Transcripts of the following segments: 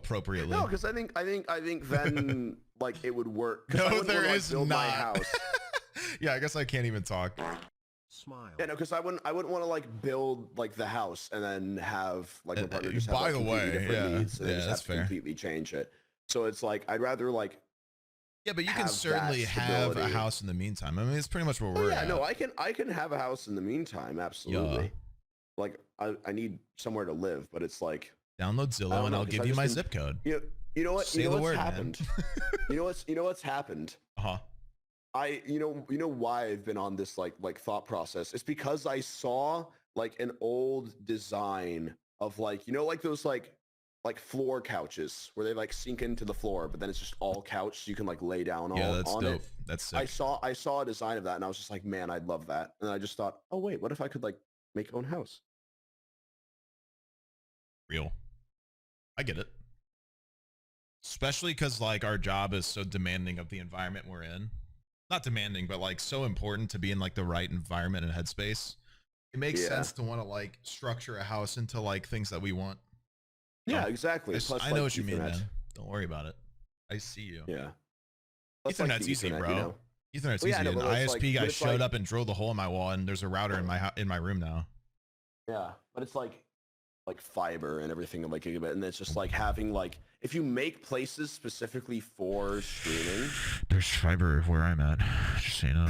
appropriately. No, because I think then like it would work. No, there is build not. my house. Yeah, I guess I can't even talk. Smile. Yeah, no, because I wouldn't want to like build like the house and then have like my partner just have by like, the completely way, different yeah, needs, and yeah, they just that's have to fair. completely change it. So it's like I'd rather like. Yeah, but you can have certainly that have a stability. house in the meantime. I mean, it's pretty much what Oh we're yeah, at. no, I can have a house in the meantime, absolutely. Yeah. Like I need somewhere to live, but it's like Download I Zillow don't and know, I'll 'cause give I've you just my been- zip code. you know what Say you know the what's word, happened. man. you know what's happened. Uh-huh. You know why I've been on this like thought process. It's because I saw like an old design of like like those like floor couches where they like sink into the floor, but then it's just all couch, so you can like lay down Yeah, all that's on dope. it. That's sick. I saw a design of that, and I was just like, man, I'd love that. And I just thought, oh wait, what if I could like make my own house? Real. I get it. Especially because like our job is so demanding of the environment we're in. Not demanding, but like so important to be in like the right environment and headspace. It makes Yeah. sense to want to like structure a house into like things that we want. Yeah, Oh, exactly. Plus, I know like, what you mean, Ethernet. man. Don't worry about it. I see you. Yeah. Plus, like, Ethernet's the easy, Ethernet, bro. you know? Ethernet's Well, yeah, easy. no, An but it's ISP like- guy but it's showed like- up and drilled a hole in my wall, and there's a router in my room now. Yeah, but it's like fiber and everything like gigabit, and it's just like having like if you make places specifically for streaming. There's fiber where I'm at. Just so you know.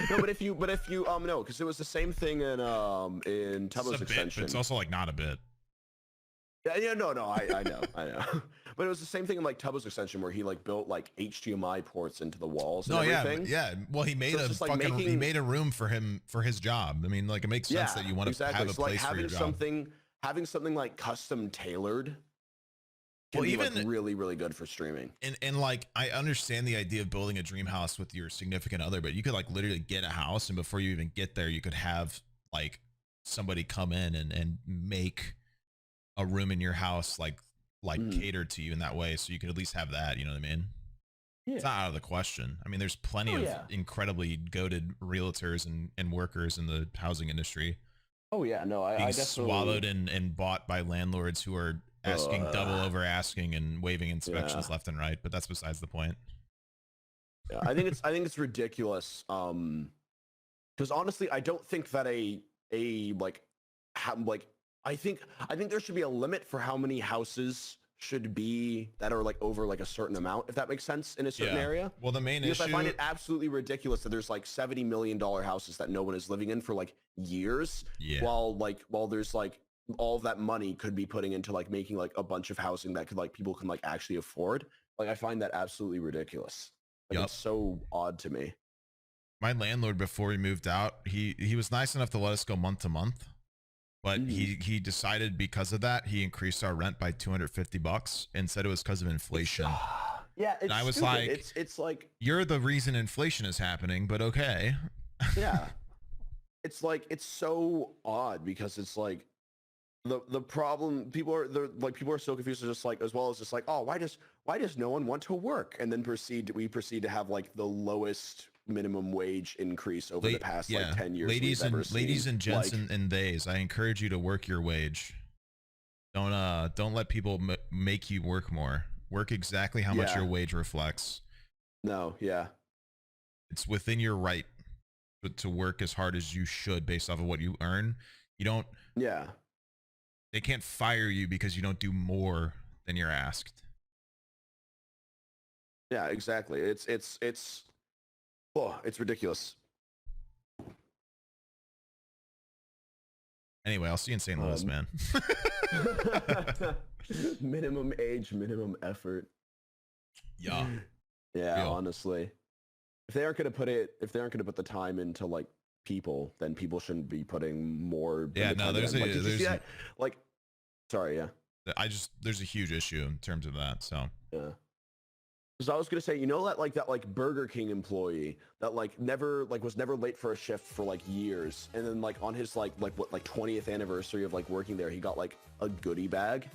No, but if you no, because it was the same thing in It's a Tubbo's bit, but extension. it's also like not a bit. Yeah, no, I know. But it was the same thing in like Tubbo's extension where he like built like HDMI ports into the walls. And No, yeah, everything. yeah. Well, he made So it's a just, like, fucking he making- made a room for him for his job. I mean, like it makes sense that you want to exactly. have a So, like, place for your job. having something like custom tailored can Well, be even- like really, really good for streaming. And like I understand the idea of building a dream house with your significant other, but you could like literally get a house, and before you even get there, you could have like somebody come in and make a room in your house like catered to you in that way, so you could at least have that. You know what I mean? It's not out of the question. I mean, there's plenty of incredibly goated realtors and workers in the housing industry Oh yeah, no, I being definitely swallowed and bought by landlords who are asking double over asking and waiving inspections left and right. But that's besides the point. Yeah, I think it's ridiculous. Because honestly, I don't think that I think there should be a limit for how many houses should be that are like over like a certain amount, if that makes sense, in a certain area. Well, the main Because issue. I find it absolutely ridiculous that there's like $70 million houses that no one is living in for like years, Yeah. while there's like all of that money could be putting into like making like a bunch of housing that could like people can like actually afford. Like I find that absolutely ridiculous. Like, Yup. It's so odd to me. My landlord, before he moved out, he was nice enough to let us go month to month, but he decided because of that he increased our rent by $250 and said it was because of inflation. Yeah, it's And I was stupid. like, it's like You're the reason inflation is happening, but okay. yeah, it's like it's so odd because it's like the problem people are so confused. They're just like as well as just like, oh, why does no one want to work, and then we proceed to have like the lowest minimum wage increase over the past like 10 years. Ladies and gents Like, and theys, I encourage you to work your wage. Don't let people make you work more. Work exactly how much Yeah. your wage reflects. no, yeah, It's within your right to work as hard as you should based off of what you earn. You don't. yeah. They can't fire you because you don't do more than you're asked. Yeah, exactly. It's ridiculous. Anyway, I'll see you in St. Louis, man. Minimum age, minimum effort. Yeah. Yeah, Real. honestly. If they aren't gonna put the time into like people, then people shouldn't be putting more. Yeah, in the no, time there's in. a- Like, did you see there's a- that? Like, sorry, yeah. There's a huge issue in terms of that. So Yeah. Because I was gonna say, that Burger King employee that like never was never late for a shift for like years, and then like on his like 20th anniversary of like working there, he got like a goodie bag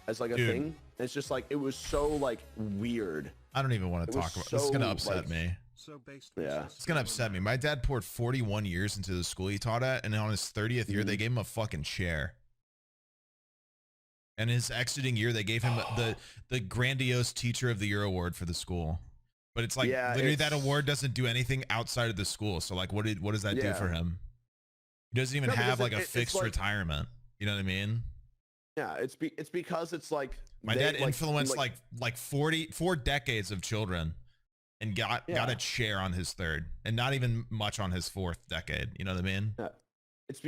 as like a Dude. thing. And it's just like it was so like weird. I don't even want It to was talk about this. Is so, gonna upset like- me. So based Yeah. It's gonna upset me. My dad poured 41 years into the school he taught at, and on his 30th year, they gave him a fucking chair. And his exiting year, they gave him the grandiose Teacher of the Year award for the school. But it's like Yeah, literally that award doesn't do anything outside of the school. So like, what does that do for him? He doesn't even have like a fixed retirement. You know what I mean? Yeah, it's because it's like my dad influenced like 4 decades of children, and got a chair on his third, and not even much on his fourth decade. You know what I mean? Yeah. It's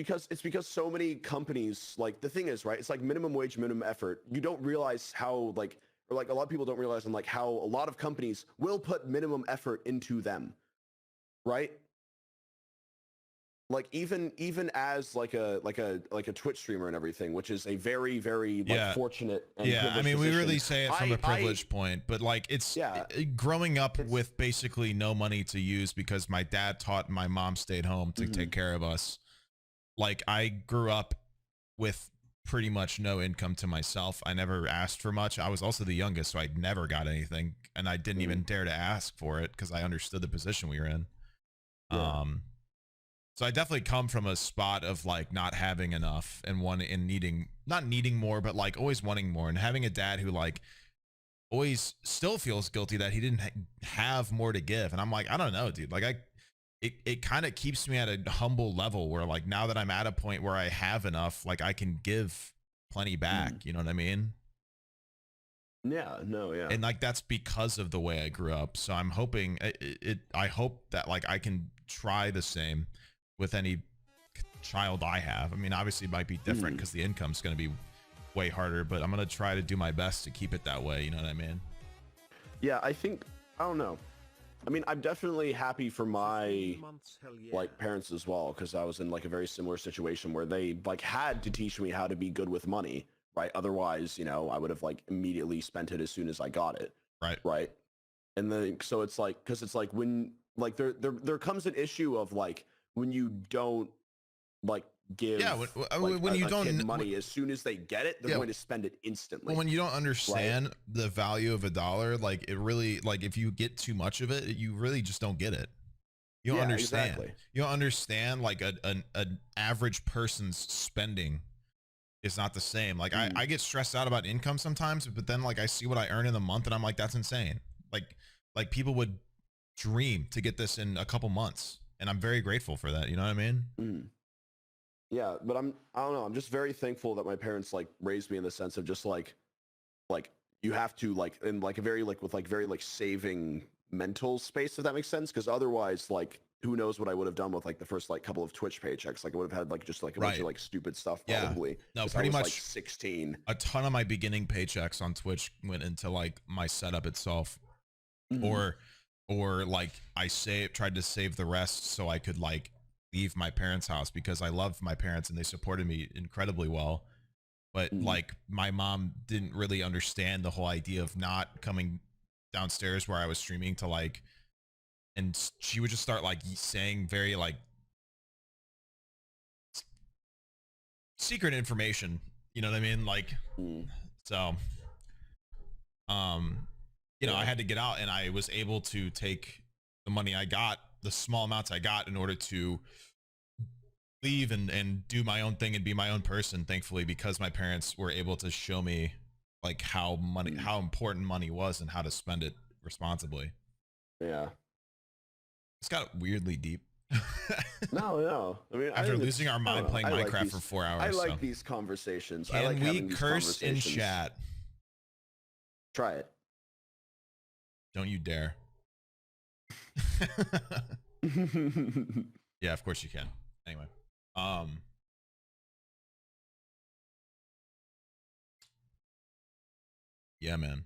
because so many companies, like, the thing is, right, it's like minimum wage, minimum effort. You don't realize how, like, or like a lot of people don't realize, and like how a lot of companies will put minimum effort into them, right? Like even as like a Twitch streamer and everything, which is a very, very like fortunate and I mean, we really say it from a privilege point, but like it's growing up with basically no money to use because my dad taught, my mom stayed home to take care of us. Like I grew up with pretty much no income to myself. I never asked for much. I was also the youngest, so I never got anything, and I didn't even dare to ask for it because I understood the position we were in. So I definitely come from a spot of like not having enough and not needing more, but like always wanting more, and having a dad who like always still feels guilty that he didn't have more to give. And I'm like, I don't know, dude. Like it kind of keeps me at a humble level where like now that I'm at a point where I have enough, like I can give plenty back. You know what I mean? Yeah, no, yeah. And like that's because of the way I grew up. So I'm hoping I hope that like I can try the same with any child I have. I mean, obviously it might be different because the income's going to be way harder, but I'm going to try to do my best to keep it that way. You know what I mean? Yeah, I don't know. I mean, I'm definitely happy for my like parents as well, because I was in like a very similar situation where they like had to teach me how to be good with money, right? Otherwise, you know, I would have like immediately spent it as soon as I got it. Right. And then so it's like, because it's like when like there comes an issue of like when you don't like give when you don't kid money as soon as they get it, they're going to spend it instantly. Well, when you don't understand the value of a dollar, like it really, like if you get too much of it, you really just don't get it. You don't understand. Exactly. You don't understand like an average person's spending is not the same. Like I get stressed out about income sometimes, but then like I see what I earn in a month and I'm like, that's insane. Like people would dream to get this in a couple months, and I'm very grateful for that. You know what I mean? Yeah, but I don't know. I'm just very thankful that my parents like raised me in the sense of just like you have to like in like a very like with like very like saving mental space, if that makes sense. Because otherwise, like who knows what I would have done with like the first like couple of Twitch paychecks. Like I would have had like just like a bunch of like stupid stuff probably. No, pretty much like 16. A ton of my beginning paychecks on Twitch went into like my setup itself, or like I tried to save the rest so I could like leave my parents' house, because I love my parents and they supported me incredibly well. But like my mom didn't really understand the whole idea of not coming downstairs where I was streaming to like, and she would just start like saying very like secret information, you know what I mean? Like, so, you know, I had to get out, and I was able to take the money I got, the small amounts I got, in order to leave and do my own thing and be my own person, thankfully, because my parents were able to show me like how important money was and how to spend it responsibly. Yeah. It's got weirdly deep. No. I mean, after losing our mind playing Minecraft for 4 hours. I like these conversations. Can I like we curse in chat? Try it. Don't you dare. Yeah, of course you can. Anyway. Yeah, man.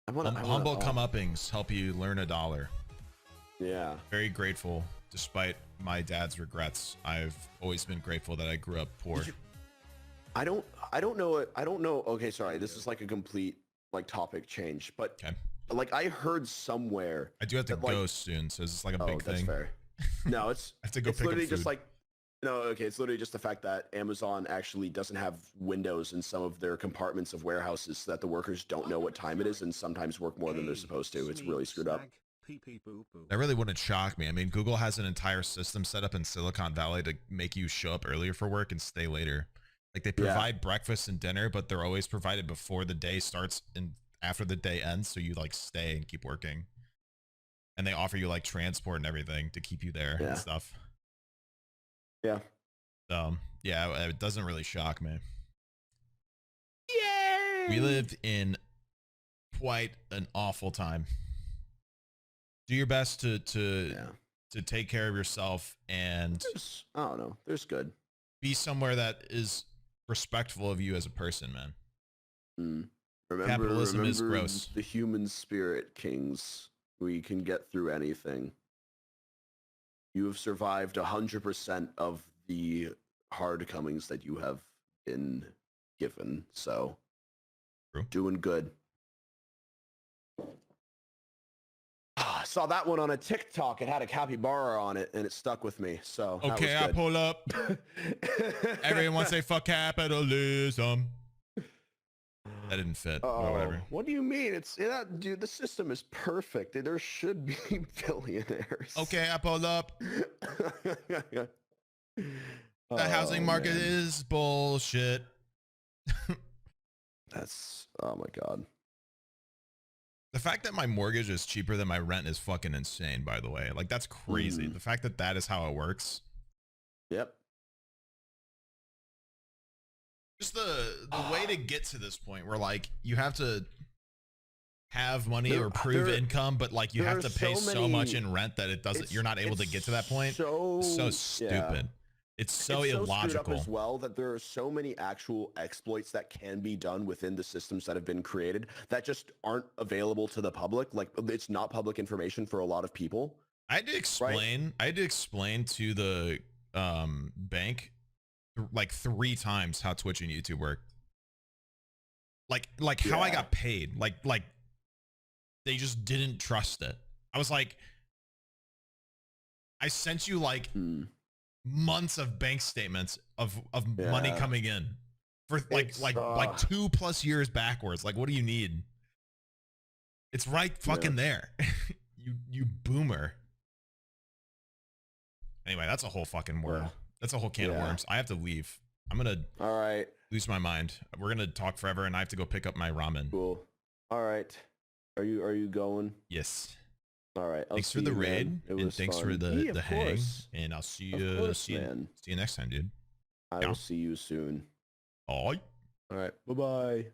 Humble come-uppings help you learn a dollar. Yeah. Very grateful, despite my dad's regrets. I've always been grateful that I grew up poor. I don't know. Okay, sorry. This is like a complete like topic change, but like I heard somewhere. I do have to go soon, so it's like a big thing. That's fair. No, it's I have to go it's pick literally up food. just like it's literally just the fact that Amazon actually doesn't have windows in some of their compartments of warehouses, so that the workers don't know what time it is and sometimes work more than they're supposed to. It's really screwed up. That really wouldn't shock me. I mean, Google has an entire system set up in Silicon Valley to make you show up earlier for work and stay later. Like they provide breakfast and dinner, but they're always provided before the day starts and after the day ends. So you like stay and keep working. And they offer you like transport and everything to keep you there and stuff. Yeah. Yeah, it doesn't really shock me. Yay! We lived in quite an awful time. Do your best to take care of yourself and I don't know. There's good. Be somewhere that is respectful of you as a person, man. Capitalism is gross. The human spirit, kings. We can get through anything. You have survived 100% of the hard comings that you have been given. So, True. Doing good. I saw that one on a TikTok. It had a capybara on it, and it stuck with me. So okay, I pull up. Everyone say fuck capitalism. That didn't fit. Or whatever. What do you mean? Dude. The system is perfect. There should be billionaires. Okay, I pull up. The housing market is bullshit. That's oh my god. The fact that my mortgage is cheaper than my rent is fucking insane, by the way. Like, that's crazy. The fact that that is how it works. Yep. Just the way to get to this point where, like, you have to have money or prove income, but, like, you have to pay so much in rent that it doesn't, you're not able to get to that point. So stupid. Yeah. It's so illogical screwed up as well that there are so many actual exploits that can be done within the systems that have been created that just aren't available to the public. Like, it's not public information for a lot of people. I had to explain. I had to explain to the bank like 3 times how Twitch and YouTube work. Like how I got paid. Like they just didn't trust it. I was like, I sent you like months of bank statements of money coming in for like 2+ years backwards. Like, what do you need? It's right fucking there. you boomer. Anyway, that's a whole fucking world. That's a whole can of worms. I have to leave. I'm gonna lose my mind. We're gonna talk forever, and I have to go pick up my ramen. Cool. All right. Are you going? Yes. All right. Thanks for the raid, and thanks for the hang. And I'll see you. See you next time, dude. I will see you soon. Bye. All right. Bye bye.